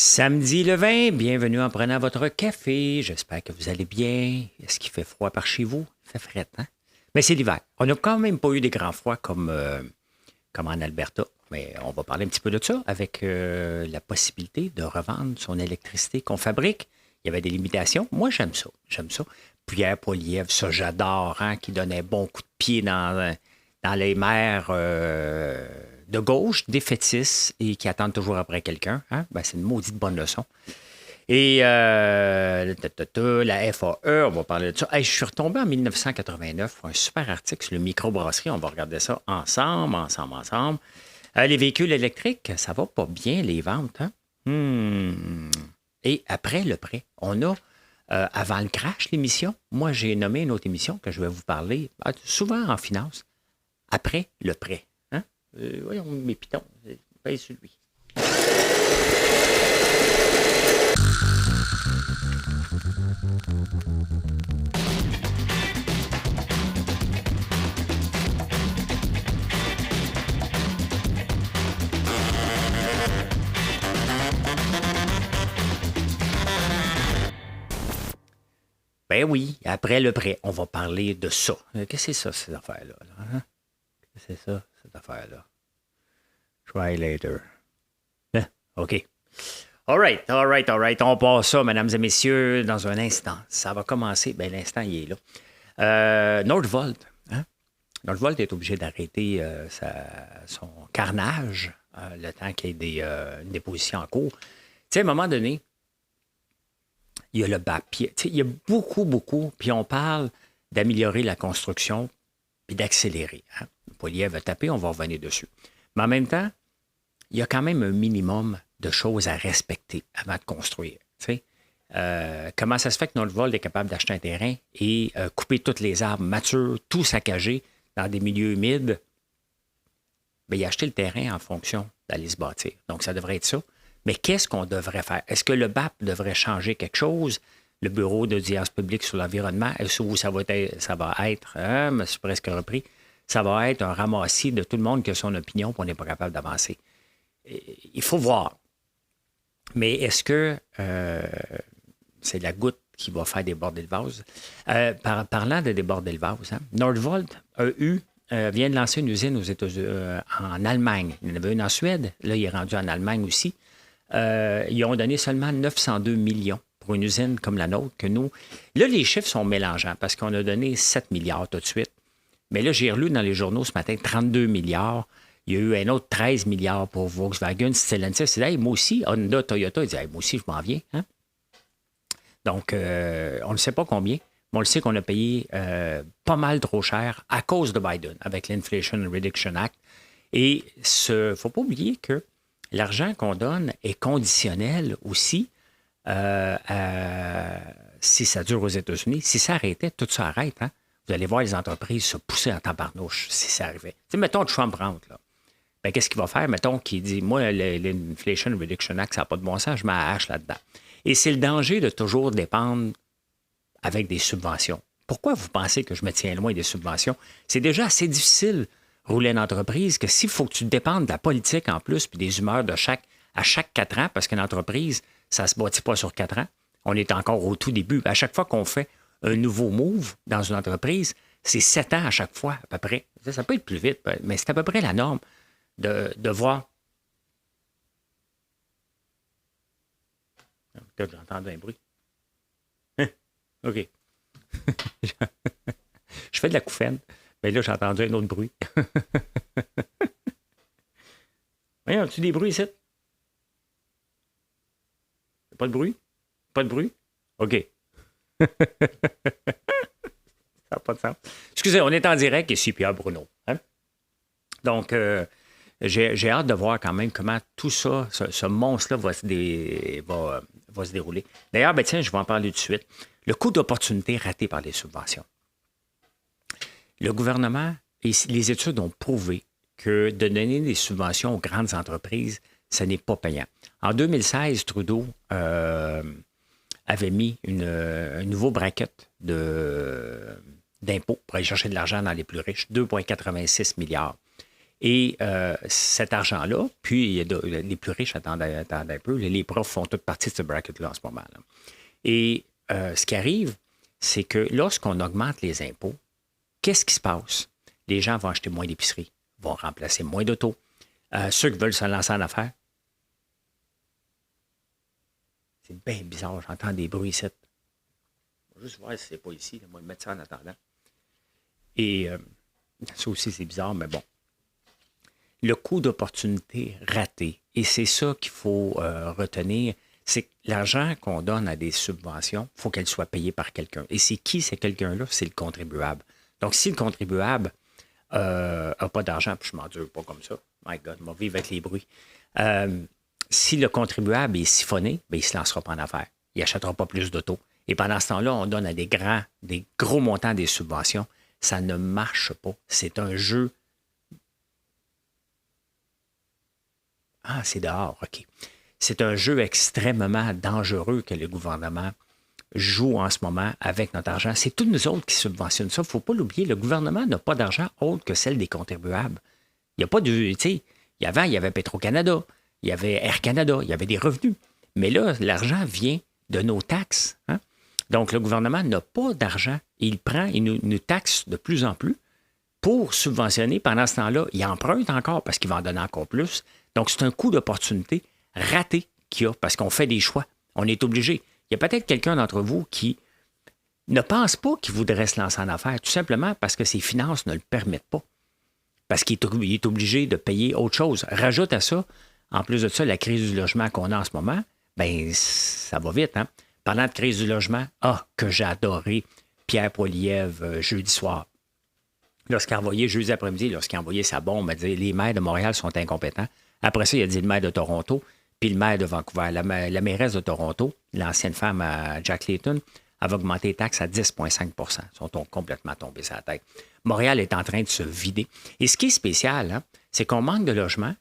Samedi le 20, bienvenue en prenant votre café. J'espère que vous allez bien. Est-ce qu'il fait froid par chez vous? Il fait frais, hein? Mais c'est l'hiver. On n'a quand même pas eu des grands froids comme en Alberta. Mais on va parler un petit peu de ça avec la possibilité de revendre son électricité qu'on fabrique. Il y avait des limitations. Moi, j'aime ça. J'aime ça. Pierre Poilievre, ça j'adore, hein, qui donnait bon coup de pied dans les mers de gauche, défaitistes et qui attendent toujours après quelqu'un. Hein? Ben, c'est une maudite bonne leçon. Et la FAE, on va parler de ça. Hey, je suis retombé en 1989 pour un super article sur le microbrasserie. On va regarder ça ensemble. Les véhicules électriques, ça va pas bien, les ventes. Hein? Et après le prêt, on a, avant le crash, l'émission, moi, j'ai nommé une autre émission que je vais vous parler, souvent en finance, après le prêt. Hein? Voyons, mes pitons, paye sur lui. Ben oui, après le prêt, on va parler de ça. Qu'est-ce que c'est ça, cette affaire-là? Hein? Qu'est-ce que c'est ça, cette affaire-là? Try later. Hein? OK. All right. On passe ça, mesdames et messieurs, dans un instant. Ça va commencer. Ben l'instant, il est là. Nordvolt. Hein? Nordvolt est obligé d'arrêter son carnage le temps qu'il y ait une déposition en cours. Tu sais, à un moment donné, il y a le BAP. Il y a beaucoup, puis on parle d'améliorer la construction puis d'accélérer. Hein? Poilievre va taper, on va revenir dessus. Mais en même temps, il y a quand même un minimum de choses à respecter avant de construire. Comment ça se fait que Nordvolt est capable d'acheter un terrain et couper tous les arbres matures, tout saccagé dans des milieux humides? Bien, il a acheté le terrain en fonction d'aller se bâtir. Donc, ça devrait être ça. Mais qu'est-ce qu'on devrait faire? Est-ce que le BAP devrait changer quelque chose? Le Bureau d'audience publique sur l'environnement, est-ce que ça va être je me suis presque repris, ça va être un ramassis de tout le monde qui a son opinion et on n'est pas capable d'avancer. Il faut voir. Mais est-ce que c'est la goutte qui va faire déborder le vase? Parlant de déborder le vase, hein, Nordvolt vient de lancer une usine aux États-Unis, en Allemagne. Il y en avait une en Suède. Là, il est rendu en Allemagne aussi. Ils ont donné seulement 902 millions pour une usine comme la nôtre que nous. Là, les chiffres sont mélangeants parce qu'on a donné 7 milliards tout de suite. Mais là, j'ai relu dans les journaux ce matin 32 milliards. Il y a eu un autre 13 milliards pour Volkswagen, Stellantis. C'est hey, moi aussi, Honda, Toyota, ils disent hey, moi aussi, je m'en viens. Hein? Donc, on ne sait pas combien, mais on le sait qu'on a payé pas mal trop cher à cause de Biden avec l'Inflation Reduction Act. Et il ne faut pas oublier que l'argent qu'on donne est conditionnel aussi si ça dure aux États-Unis. Si ça arrêtait, tout ça arrête. Hein? Vous allez voir les entreprises se pousser en tabarnouche si ça arrivait. Tu sais, mettons Trump rentre, là. Ben, qu'est-ce qu'il va faire? Mettons qu'il dit, moi, l'Inflation Reduction Act, ça n'a pas de bon sens, je mets la hache là-dedans. Et c'est le danger de toujours dépendre avec des subventions. Pourquoi vous pensez que je me tiens loin des subventions? C'est déjà assez difficile rouler une entreprise que s'il faut que tu dépendes de la politique en plus puis des humeurs à chaque 4 ans, parce qu'une entreprise, ça ne se bâtit pas sur 4 ans. On est encore au tout début. À chaque fois qu'on fait un nouveau move dans une entreprise, c'est 7 ans à chaque fois, à peu près. Ça peut être plus vite, mais c'est à peu près la norme de voir. Peut-être que j'ai entendu un bruit. OK. Je fais de la couffaine, mais là, j'ai entendu un autre bruit. Voyons, as-tu des bruits ici? Pas de bruit? Pas de bruit? OK. Ça n'a pas de sens. Excusez, on est en direct ici, Pierre Bruno. Hein? Donc, j'ai hâte de voir quand même comment tout ça, ce monstre-là va se dérouler. D'ailleurs, ben tiens, je vais en parler tout de suite. Le coût d'opportunité raté par les subventions. Le gouvernement et les études ont prouvé que de donner des subventions aux grandes entreprises, ce n'est pas payant. En 2016, Trudeau avait mis un nouveau bracket d'impôts pour aller chercher de l'argent dans les plus riches, 2,86 milliards. Et cet argent-là, puis les plus riches attendent un peu. Les profs font toute partie de ce bracket-là en ce moment. Là. Et ce qui arrive, c'est que lorsqu'on augmente les impôts, qu'est-ce qui se passe? Les gens vont acheter moins d'épicerie, vont remplacer moins d'autos. Ceux qui veulent se lancer en affaires, c'est bien bizarre, j'entends des bruits ici. Je vais juste voir si c'est pas ici, moi, le mettre ça en attendant. Et ça aussi, c'est bizarre, mais bon. Le coût d'opportunité raté, et c'est ça qu'il faut retenir, c'est que l'argent qu'on donne à des subventions, il faut qu'elle soit payée par quelqu'un. Et c'est qui c'est quelqu'un-là? C'est le contribuable. Donc, si le contribuable n'a pas d'argent, puis je ne m'endure pas comme ça, my God, on va vivre avec les bruits. Si le contribuable est siphonné, bien, il ne se lancera pas en affaires. Il n'achètera pas plus d'auto. Et pendant ce temps-là, on donne à des gros montants des subventions. Ça ne marche pas. C'est un jeu. Ah, c'est dehors, OK. C'est un jeu extrêmement dangereux que le gouvernement joue en ce moment avec notre argent. C'est tous nous autres qui subventionnent ça. Il ne faut pas l'oublier. Le gouvernement n'a pas d'argent autre que celle des contribuables. Il n'y a pas de... Tu sais, avant, il y avait Petro-Canada, il y avait Air Canada, il y avait des revenus. Mais là, l'argent vient de nos taxes. Hein? Donc, le gouvernement n'a pas d'argent. Il nous taxe de plus en plus pour subventionner. Pendant ce temps-là, il emprunte encore parce qu'il va en donner encore plus. Donc, c'est un coût d'opportunité raté qu'il y a parce qu'on fait des choix. On est obligé. Il y a peut-être quelqu'un d'entre vous qui ne pense pas qu'il voudrait se lancer en affaires, tout simplement parce que ses finances ne le permettent pas. Parce qu'il est obligé de payer autre chose. Rajoute à ça, en plus de ça, la crise du logement qu'on a en ce moment, bien, ça va vite. Hein? Pendant la crise du logement, que j'ai adoré Pierre Poilievre jeudi soir. Lorsqu'il a envoyé, jeudi après-midi, lorsqu'il a envoyé sa bombe, il a dit les maires de Montréal sont incompétents. Après ça, il a dit le maire de Toronto, puis le maire de Vancouver. La mairesse de Toronto, l'ancienne femme à Jack Layton, avait augmenté les taxes à 10,5 %. Ils sont complètement tombés sur la tête. Montréal est en train de se vider. Et ce qui est spécial, hein, c'est qu'on manque de logements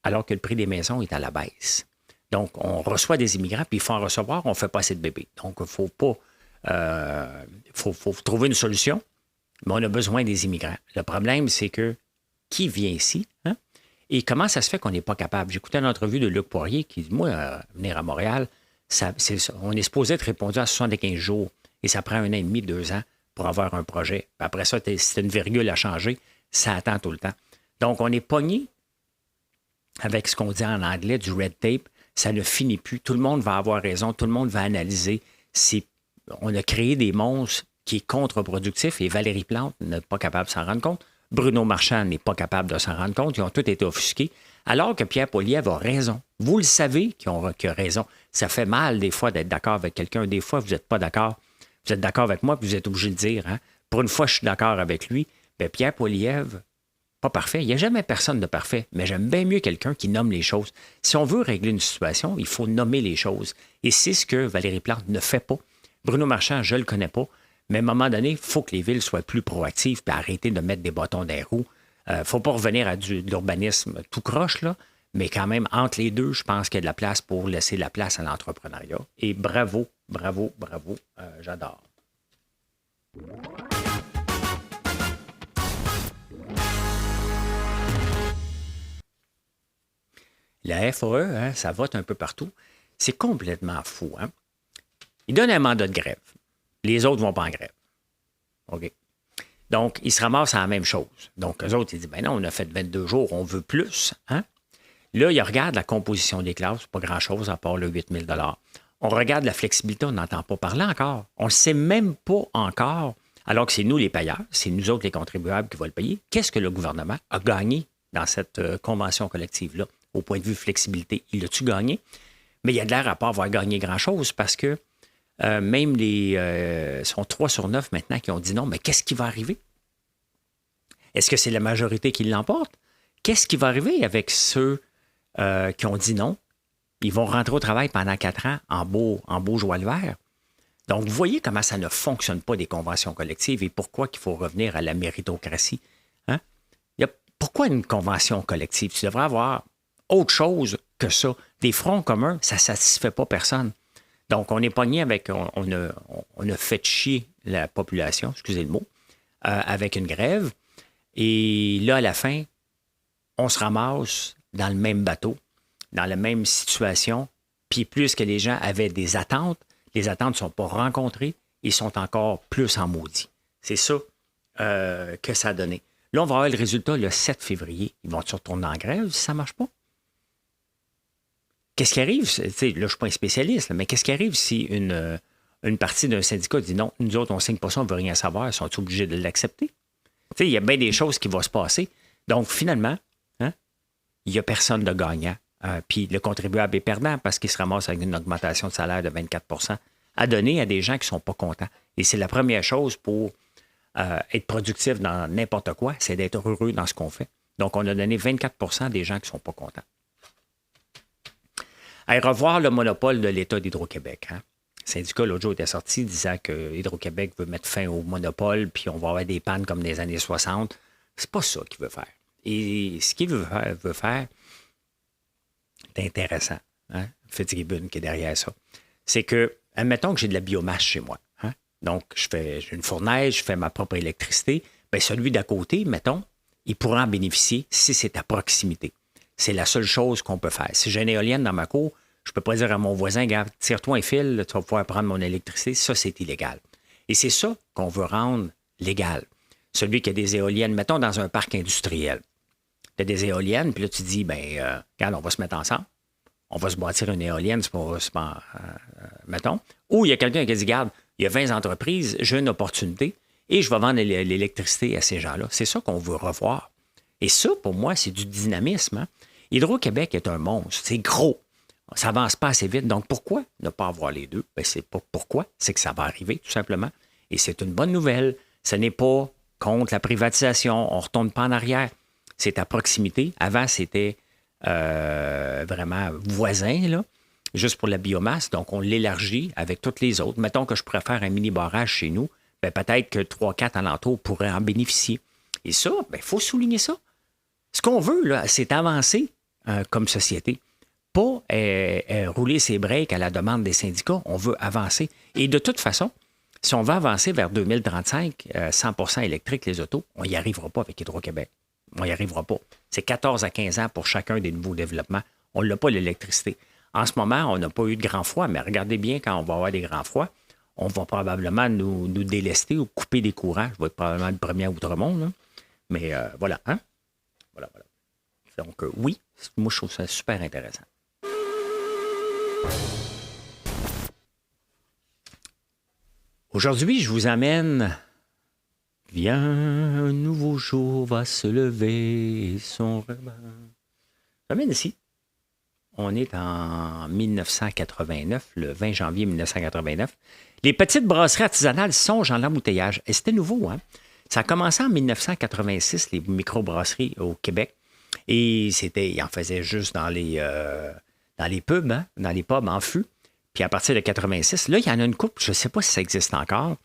alors que le prix des maisons est à la baisse. Donc, on reçoit des immigrants, puis il faut en recevoir, on ne fait pas assez de bébés. Donc, il faut pas... faut trouver une solution, mais on a besoin des immigrants. Le problème, c'est que qui vient ici, hein? Et comment ça se fait qu'on n'est pas capable? J'écoutais une entrevue de Luc Poirier qui dit, moi, venir à Montréal, on est supposé être répondu à 75 jours et ça prend 1 an et demi, 2 ans pour avoir un projet. Puis après ça, si une virgule à changer, ça attend tout le temps. Donc, on est pogné avec ce qu'on dit en anglais, du red tape. Ça ne finit plus. Tout le monde va avoir raison. Tout le monde va analyser. On a créé des monstres qui est contre-productif et Valérie Plante n'est pas capable de s'en rendre compte. Bruno Marchand n'est pas capable de s'en rendre compte. Ils ont tous été offusqués. Alors que Pierre Poilievre a raison. Vous le savez qu'il a raison. Ça fait mal des fois d'être d'accord avec quelqu'un. Des fois, vous n'êtes pas d'accord. Vous êtes d'accord avec moi, puis vous êtes obligé de dire. Hein? Pour une fois, je suis d'accord avec lui. Bien, Pierre Poilievre, pas parfait. Il n'y a jamais personne de parfait, mais j'aime bien mieux quelqu'un qui nomme les choses. Si on veut régler une situation, il faut nommer les choses. Et c'est ce que Valérie Plante ne fait pas. Bruno Marchand, je ne le connais pas. Mais à un moment donné, il faut que les villes soient plus proactives et arrêter de mettre des bâtons dans les roues. Il ne faut pas revenir à de l'urbanisme tout croche, là, mais quand même, entre les deux, je pense qu'il y a de la place pour laisser la place à l'entrepreneuriat. Et bravo, bravo, bravo, j'adore. La FAE, hein, ça vote un peu partout. C'est complètement fou. Hein? Ils donnent un mandat de grève. Les autres ne vont pas en grève. OK. Donc, ils se ramassent à la même chose. Donc, eux autres, ils disent, ben non, on a fait 22 jours, on veut plus. Hein? Là, ils regardent la composition des classes, pas grand-chose à part le 8 000 $. On regarde la flexibilité, on n'entend pas parler encore. On ne sait même pas encore, alors que c'est nous les payeurs, c'est nous autres les contribuables qui vont le payer. Qu'est-ce que le gouvernement a gagné dans cette convention collective-là, au point de vue flexibilité? Il l'a-tu gagné? Mais il y a de l'air à pas avoir gagné grand-chose parce que même sont 3 sur 9 maintenant qui ont dit non, mais qu'est-ce qui va arriver? Est-ce que c'est la majorité qui l'emporte? Qu'est-ce qui va arriver avec ceux qui ont dit non? Ils vont rentrer au travail pendant 4 ans en beau joie le vert. Donc, vous voyez comment ça ne fonctionne pas des conventions collectives et pourquoi il faut revenir à la méritocratie. Hein? Pourquoi une convention collective? Tu devrais avoir autre chose que ça. Des fronts communs, ça ne satisfait pas personne. Donc, on est pogné avec... On a fait chier la population, excusez le mot, avec une grève. Et là, à la fin, on se ramasse dans le même bateau, dans la même situation, puis plus que les gens avaient des attentes, les attentes ne sont pas rencontrées, ils sont encore plus en maudit. C'est ça que ça a donné. Là, on va avoir le résultat le 7 février. Ils vont se retourner en grève si ça ne marche pas? Qu'est-ce qui arrive? Là, je ne suis pas un spécialiste, mais qu'est-ce qui arrive si une partie d'un syndicat dit non, nous autres, on ne signe pas ça, on ne veut rien savoir, ils sont obligés de l'accepter? Il y a bien des choses qui vont se passer. Donc, finalement, hein, il n'y a personne de gagnant. Puis le contribuable est perdant parce qu'il se ramasse avec une augmentation de salaire de 24 à donner à des gens qui ne sont pas contents. Et c'est la première chose pour être productif dans n'importe quoi, c'est d'être heureux dans ce qu'on fait. Donc, on a donné 24 des gens qui ne sont pas contents. À revoir le monopole de l'État d'Hydro-Québec. Hein. Le syndicat, l'autre jour, était sorti disant que Hydro-Québec veut mettre fin au monopole, puis on va avoir des pannes comme des années 60. C'est pas ça qu'il veut faire. Et ce qu'il veut faire c'est intéressant, hein? Fitzgibbon qui est derrière ça. C'est que, admettons que j'ai de la biomasse chez moi. Hein? Donc, j'ai une fournaise, je fais ma propre électricité. Bien, celui d'à côté, mettons, il pourra en bénéficier si c'est à proximité. C'est la seule chose qu'on peut faire. Si j'ai une éolienne dans ma cour, je ne peux pas dire à mon voisin, regarde, tire-toi un fil, tu vas pouvoir prendre mon électricité. Ça, c'est illégal. Et c'est ça qu'on veut rendre légal. Celui qui a des éoliennes, mettons, dans un parc industriel. Tu as des éoliennes, puis là, tu dis, bien, regarde, on va se mettre ensemble. On va se bâtir une éolienne, mettons. Ou il y a quelqu'un qui dit, regarde, il y a 20 entreprises, j'ai une opportunité et je vais vendre l'électricité à ces gens-là. C'est ça qu'on veut revoir. Et ça, pour moi, c'est du dynamisme. Hein? Hydro-Québec est un monstre. C'est gros. Ça n'avance pas assez vite. Donc, pourquoi ne pas avoir les deux? Bien, c'est pas pourquoi. C'est que ça va arriver, tout simplement. Et c'est une bonne nouvelle. Ce n'est pas contre la privatisation. On ne retourne pas en arrière. C'est à proximité. Avant, c'était vraiment voisin, là, juste pour la biomasse. Donc, on l'élargit avec toutes les autres. Mettons que je pourrais faire un mini-barrage chez nous. Bien, peut-être que 3-4 alentours pourraient en bénéficier. Et ça, il faut souligner ça. Ce qu'on veut, là, c'est avancer comme société. Pas rouler ses breaks à la demande des syndicats. On veut avancer. Et de toute façon, si on veut avancer vers 2035, 100% électrique, les autos, on n'y arrivera pas avec Hydro-Québec. On n'y arrivera pas. C'est 14 à 15 ans pour chacun des nouveaux développements. On n'a pas l'électricité. En ce moment, on n'a pas eu de grand froid, mais regardez bien, quand on va avoir des grands froids, on va probablement nous délester ou couper des courants. Je vais être probablement le premier à Outremont, là. Mais voilà, hein? Voilà. Donc, oui, moi, je trouve ça super intéressant. Aujourd'hui, je vous amène... Viens, un nouveau jour va se lever, son repas. Je m'amène ici. On est en 1989, le 20 janvier 1989. Les petites brasseries artisanales songent en l'embouteillage. Et c'était nouveau, hein? Ça a commencé en 1986, les microbrasseries au Québec. Et ils en faisaient juste dans les pubs, hein? Dans les pubs en fût. Puis à partir de 86, là, il y en a une couple, je ne sais pas si ça existe encore,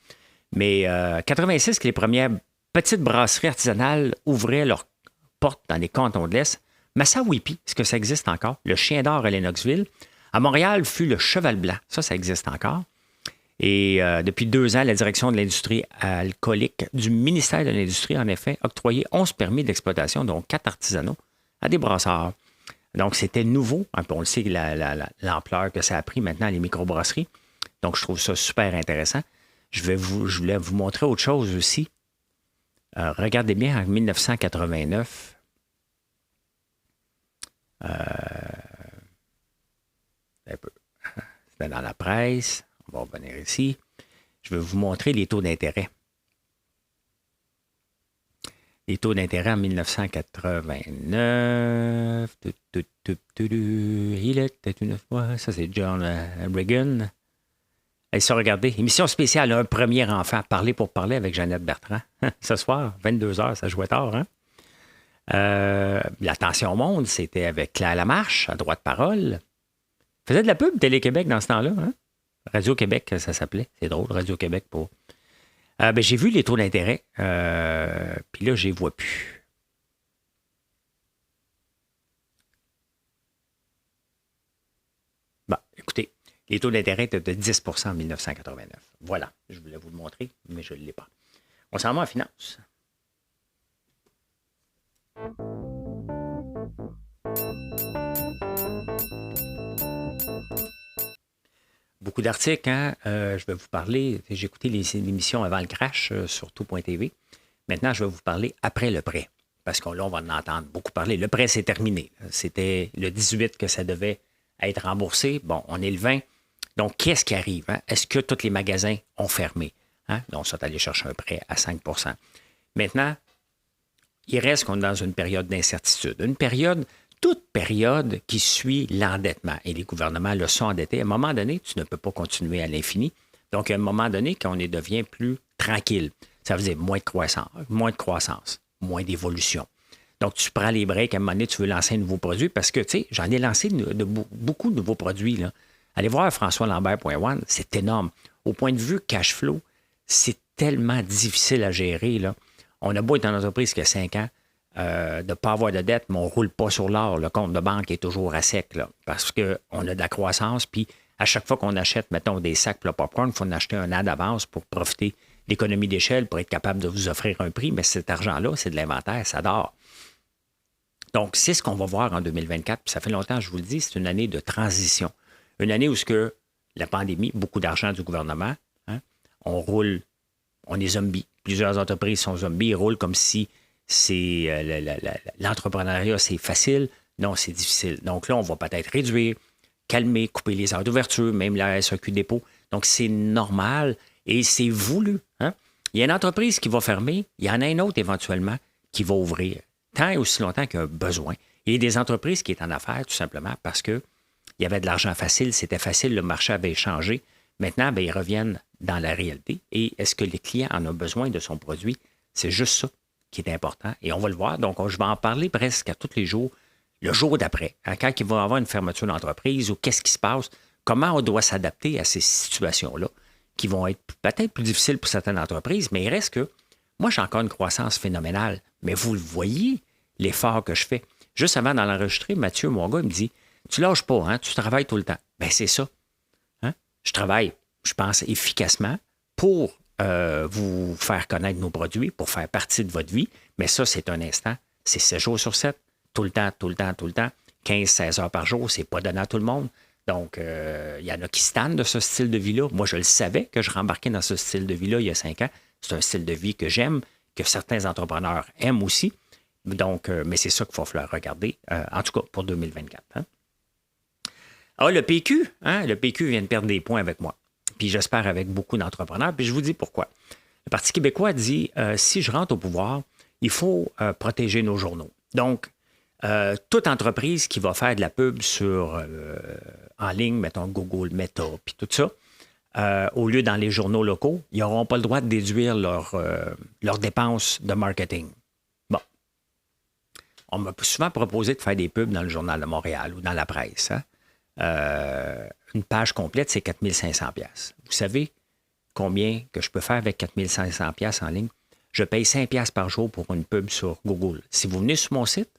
mais 86, que les premières petites brasseries artisanales ouvraient leurs portes dans les cantons de l'Est. Massawipi, est-ce que ça existe encore? Le Chien d'Or à Lennoxville. À Montréal fut le Cheval Blanc. Ça existe encore. Et depuis 2 ans, la direction de l'industrie alcoolique du ministère de l'Industrie, en effet, a octroyé 11 permis d'exploitation, dont 4 artisanaux, à des brasseurs. Donc, c'était nouveau. On le sait, l'ampleur que ça a pris maintenant, les microbrasseries. Donc, je trouve ça super intéressant. Je voulais vous montrer autre chose aussi. Regardez bien, en 1989, un peu. C'était dans la presse. On va revenir ici. Je vais vous montrer les taux d'intérêt. Les taux d'intérêt en 1989. Il était une fois. Ça, c'est John Reagan. Et ça, regardez. Émission spéciale, un premier enfant. Parler pour parler avec Jeannette Bertrand. Ce soir, 22h, ça jouait tard, hein? L'Attention au monde, c'était avec Claire Lamarche, à droite parole. Faisait de la pub, Télé-Québec, dans ce temps-là, hein? Radio-Québec, ça s'appelait. C'est drôle, Radio-Québec pour... j'ai vu les taux d'intérêt, puis là, je les vois plus. Bon, écoutez, les taux d'intérêt étaient de 10 en 1989. Voilà, je voulais vous le montrer, mais je ne l'ai pas. On s'en va en finance. beaucoup d'articles. Hein? Je vais vous parler, j'ai écouté l'émission avant le crash sur tout.tv. Maintenant, je vais vous parler après le prêt. Parce qu'on là, on va en entendre beaucoup parler. Le prêt, c'est terminé. C'était le 18 que ça devait être remboursé. Bon, on est le 20. Donc, qu'est-ce qui arrive? Hein? Est-ce que tous les magasins ont fermé? Hein? Donc, on sont allés chercher un prêt à 5 %. Maintenant, il reste qu'on est dans une période d'incertitude. Une période, toute période qui suit l'endettement. Et les gouvernements le sont endettés. À un moment donné, tu ne peux pas continuer à l'infini. Donc, à un moment donné, quand on devient plus tranquille, ça veut dire moins de croissance, moins d'évolution. Donc, tu prends les breaks, à un moment donné, tu veux lancer un nouveau produit parce que, tu sais, j'en ai lancé beaucoup de nouveaux produits. Là. Allez voir françoislambert.one, c'est énorme. Au point de vue cash flow, c'est tellement difficile à gérer. Là. On a beau être une entreprise qui a 5 ans, de ne pas avoir de dette, mais on ne roule pas sur l'or. Le compte de banque est toujours à sec là, parce qu'on a de la croissance. Puis, à chaque fois qu'on achète, mettons, des sacs pour le popcorn, il faut en acheter un an d'avance pour profiter de l'économie d'échelle, pour être capable de vous offrir un prix. Mais cet argent-là, c'est de l'inventaire, ça dort. Donc, c'est ce qu'on va voir en 2024. Puis ça fait longtemps, je vous le dis, c'est une année de transition. Une année où la pandémie, beaucoup d'argent du gouvernement, hein, on est zombies. Plusieurs entreprises sont zombies, ils roulent comme si l'entrepreneuriat, c'est facile. Non, c'est difficile. Donc là, on va peut-être réduire, calmer, couper les heures d'ouverture, même la SAQ dépôt. Donc, c'est normal et c'est voulu. Hein? Il y a une entreprise qui va fermer, il y en a une autre éventuellement qui va ouvrir, tant et aussi longtemps qu'il y a un besoin. Il y a des entreprises qui sont en affaires tout simplement parce qu'il y avait de l'argent facile, c'était facile, le marché avait changé. Maintenant, bien, ils reviennent dans la réalité. Et est-ce que les clients en ont besoin de son produit? C'est juste ça qui est important. Et on va le voir. Donc, je vais en parler presque à tous les jours, le jour d'après. Hein, quand il va y avoir une fermeture d'entreprise ou qu'est-ce qui se passe, comment on doit s'adapter à ces situations-là qui vont être peut-être plus difficiles pour certaines entreprises, mais il reste que moi, j'ai encore une croissance phénoménale. Mais vous le voyez, l'effort que je fais. Juste avant d'en enregistrer, Mathieu, mon gars, il me dit, tu lâches pas, hein, tu travailles tout le temps. Bien, c'est ça. Hein? Je travaille, je pense, efficacement pour vous faire connaître nos produits, pour faire partie de votre vie. Mais ça, c'est un instant. C'est 7 jours sur 7, tout le temps, tout le temps, tout le temps. 15-16 heures par jour, c'est pas donné à tout le monde. Donc, il y en a qui se tannent de ce style de vie-là. Moi, je le savais que je rembarquais dans ce style de vie-là il y a 5 ans. C'est un style de vie que j'aime, que certains entrepreneurs aiment aussi. Donc, mais c'est ça qu'il va falloir regarder, en tout cas pour 2024. Hein? Ah, le PQ, hein? Le PQ vient de perdre des points avec moi. Puis j'espère avec beaucoup d'entrepreneurs. Puis je vous dis pourquoi. Le Parti québécois dit, si je rentre au pouvoir, il faut protéger nos journaux. Donc, toute entreprise qui va faire de la pub en ligne, mettons Google, Meta, puis tout ça, au lieu dans les journaux locaux, ils n'auront pas le droit de déduire leurs dépenses de marketing. Bon. On m'a souvent proposé de faire des pubs dans le Journal de Montréal ou dans la presse. Hein? Une page complète, c'est 4 500 $. Vous savez combien que je peux faire avec 4 500 $ en ligne? Je paye 5 $ par jour pour une pub sur Google. Si vous venez sur mon site,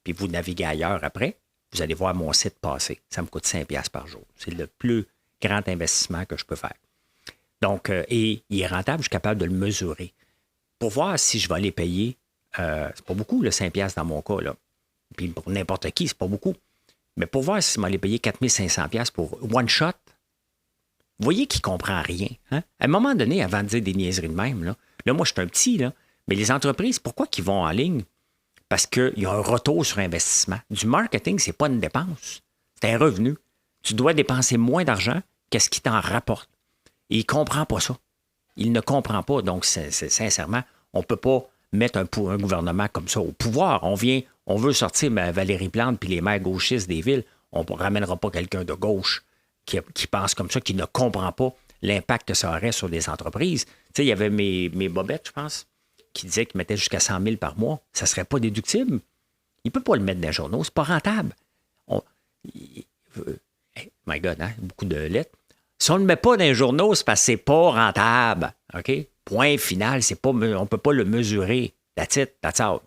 puis vous naviguez ailleurs après, vous allez voir mon site passer. Ça me coûte 5 $ par jour. C'est le plus grand investissement que je peux faire. Donc, et il est rentable, je suis capable de le mesurer. Pour voir si je vais les payer, c'est pas beaucoup, le 5 $ dans mon cas. Là. Puis pour n'importe qui, c'est pas beaucoup. Mais pour voir si je vais les payer 4 500 $ pour one shot, vous voyez qu'il ne comprend rien. Hein? À un moment donné, avant de dire des niaiseries de même, là moi, je suis un petit, là, mais les entreprises, pourquoi qu'ils vont en ligne? Parce qu'il y a un retour sur investissement. Du marketing, ce n'est pas une dépense, c'est un revenu. Tu dois dépenser moins d'argent qu'est-ce qui t'en rapporte. Et il ne comprend pas ça. Il ne comprend pas. Donc, sincèrement, on ne peut pas mettre un gouvernement comme ça au pouvoir. On veut sortir Valérie Plante puis les maires gauchistes des villes. On ne ramènera pas quelqu'un de gauche qui pense comme ça, qui ne comprend pas l'impact que ça aurait sur les entreprises. Tu sais, il y avait mes bobettes, je pense, qui disaient qu'ils mettaient jusqu'à 100 000 par mois. Ça ne serait pas déductible. Il ne peut pas le mettre dans les journaux. Ce n'est pas rentable. My God, hein? Beaucoup de lettres. Si on ne le met pas dans les journaux, c'est parce que ce n'est pas rentable. OK? Point final, on ne peut pas le mesurer. That's it, that's out.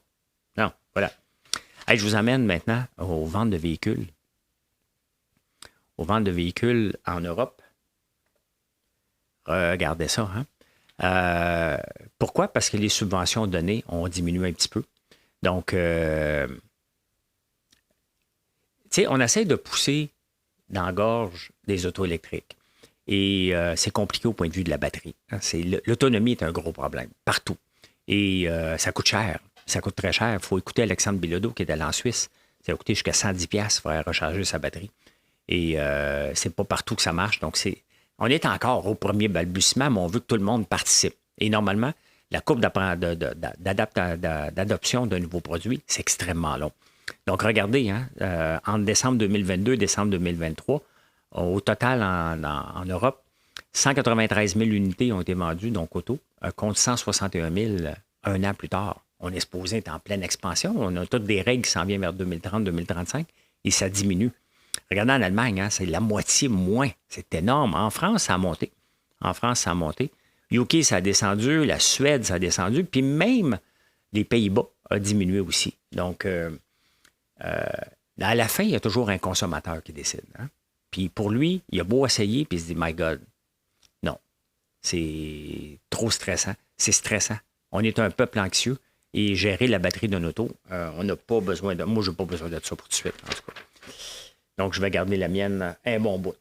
Non, voilà. Hey, je vous amène maintenant aux ventes de véhicules. Aux ventes de véhicules en Europe. Regardez ça. Hein? Pourquoi? Parce que les subventions données ont diminué un petit peu. Donc, tu sais, on essaie de pousser dans la gorge des autos électriques. Et c'est compliqué au point de vue de la batterie. Hein. L'autonomie est un gros problème, partout. Et ça coûte cher. Ça coûte très cher. Il faut écouter Alexandre Bilodeau qui est allé en Suisse. Ça a coûté jusqu'à 110$ pour recharger sa batterie. Et c'est pas partout que ça marche. Donc, on est encore au premier balbutiement, mais on veut que tout le monde participe. Et normalement, la courbe d'adoption d'un nouveau produit, c'est extrêmement long. Donc, regardez, hein, entre décembre 2022 et décembre 2023, au total en Europe, 193 000 unités ont été vendues, donc auto, contre 161 000 un an plus tard. On est supposé être en pleine expansion. On a toutes des règles qui s'en viennent vers 2030-2035 et ça diminue. Regardez en Allemagne, hein, c'est la moitié moins. C'est énorme. En France, ça a monté. UK, ça a descendu. La Suède, ça a descendu. Puis même les Pays-Bas a diminué aussi. Donc, à la fin, il y a toujours un consommateur qui décide. Hein? Puis pour lui, il a beau essayer, puis il se dit, my God, non, c'est trop stressant. C'est stressant. On est un peuple anxieux et gérer la batterie d'un auto, on n'a pas besoin de... Moi, je n'ai pas besoin de ça pour tout de suite, en tout cas. Donc, je vais garder la mienne un bon bout.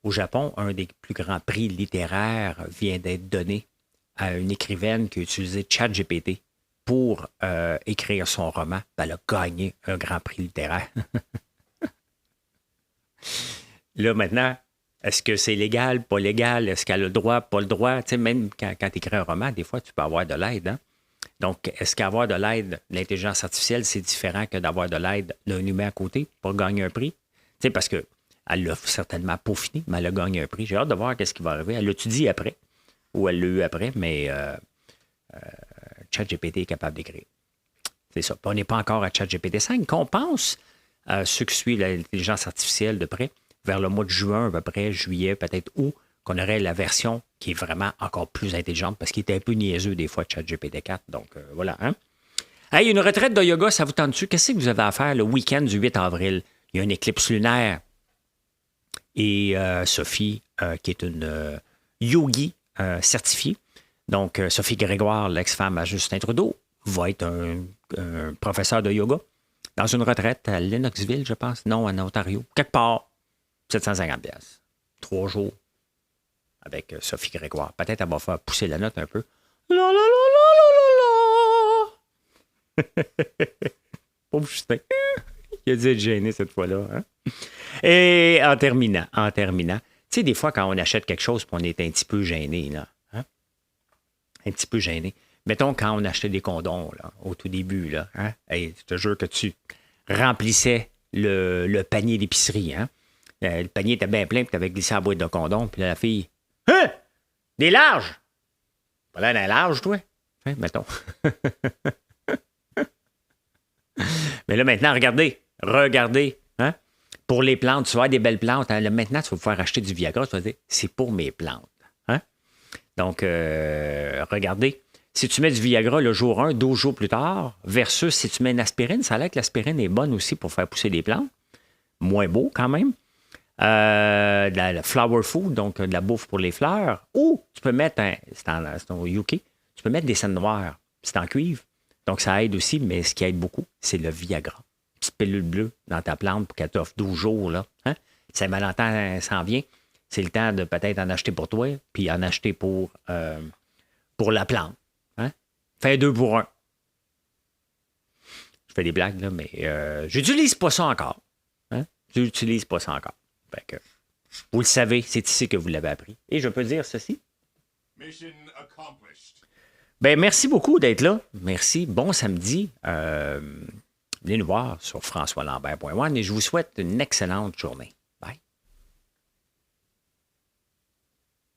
Au Japon, un des plus grands prix littéraires vient d'être donné à une écrivaine qui a utilisé ChatGPT pour écrire son roman. Elle a gagné un grand prix littéraire. Là, maintenant, est-ce que c'est légal, pas légal? Est-ce qu'elle a le droit, pas le droit? Tu sais, même quand tu écris un roman, des fois, tu peux avoir de l'aide. Hein? Donc, est-ce qu'avoir de l'aide, l'intelligence artificielle, c'est différent que d'avoir de l'aide d'un humain à côté pour gagner un prix? Tu sais, parce qu'elle l'a certainement peaufiné, mais elle a gagné un prix. J'ai hâte de voir ce qui va arriver. Elle l'a-tu dit après? Ou elle l'a eu après, mais ChatGPT est capable d'écrire. C'est ça. Puis on n'est pas encore à ChatGPT 5, qu'on pense à ceux qui suivent l'intelligence artificielle de près, vers le mois de juin, à peu près, juillet, peut-être août, qu'on aurait la version qui est vraiment encore plus intelligente, parce qu'il était un peu niaiseux des fois, ChatGPT 4. Donc, voilà. Hein? Hey, une retraite de yoga, ça vous tente-tu? Qu'est-ce que vous avez à faire le week-end du 8 avril? Il y a une éclipse lunaire. Et Sophie, qui est une yogi certifiée, donc Sophie Grégoire, l'ex-femme à Justin Trudeau, va être un professeur de yoga dans une retraite à Lennoxville, je pense. Non, en Ontario. Quelque part. 750$. 3 jours avec Sophie Grégoire. Peut-être elle va faire pousser la note un peu. La la la la la la la. Pauvre Justin. Il a dû être gêné cette fois-là. Hein? Et en terminant, tu sais, des fois, quand on achète quelque chose, on est un petit peu gêné, là. Hein? Un petit peu gêné. Mettons, quand on achetait des condoms, là, au tout début, là. Hein? Hey, je te jure que tu remplissais le panier d'épicerie, hein? Le panier était bien plein, puis tu avais glissé la boîte de condom, puis la fille, hein? Des larges! Pas l'air d'un large, toi? Hein, mettons. Mais là, maintenant, regardez, hein? Pour les plantes, tu vas avoir des belles plantes. Hein? Là, maintenant, tu vas pouvoir acheter du Viagra, tu vas dire, c'est pour mes plantes. Hein? Donc, regardez, si tu mets du Viagra le jour 1, 12 jours plus tard, versus si tu mets une aspirine, ça a l'air que l'aspirine est bonne aussi pour faire pousser des plantes. Moins beau, quand même. De la flower food, donc de la bouffe pour les fleurs. Ou tu peux mettre, c'est au UK, tu peux mettre des scènes noires. C'est en cuivre. Donc, ça aide aussi, mais ce qui aide beaucoup, c'est le Viagra. Une petite pilule bleue dans ta plante pour qu'elle t'offre 12 jours. Là. Hein? Saint-Valentin s'en vient. C'est le temps de peut-être en acheter pour toi, puis en acheter pour la plante. Hein? Fais 2 pour 1. Je fais des blagues, là, mais j'utilise pas ça encore. Hein? J'utilise pas ça encore. Fait que, vous le savez, c'est ici que vous l'avez appris. Et je peux dire ceci. Mission accomplished. Ben, merci beaucoup d'être là. Merci. Bon samedi. Venez nous voir sur françoislambert.one et je vous souhaite une excellente journée.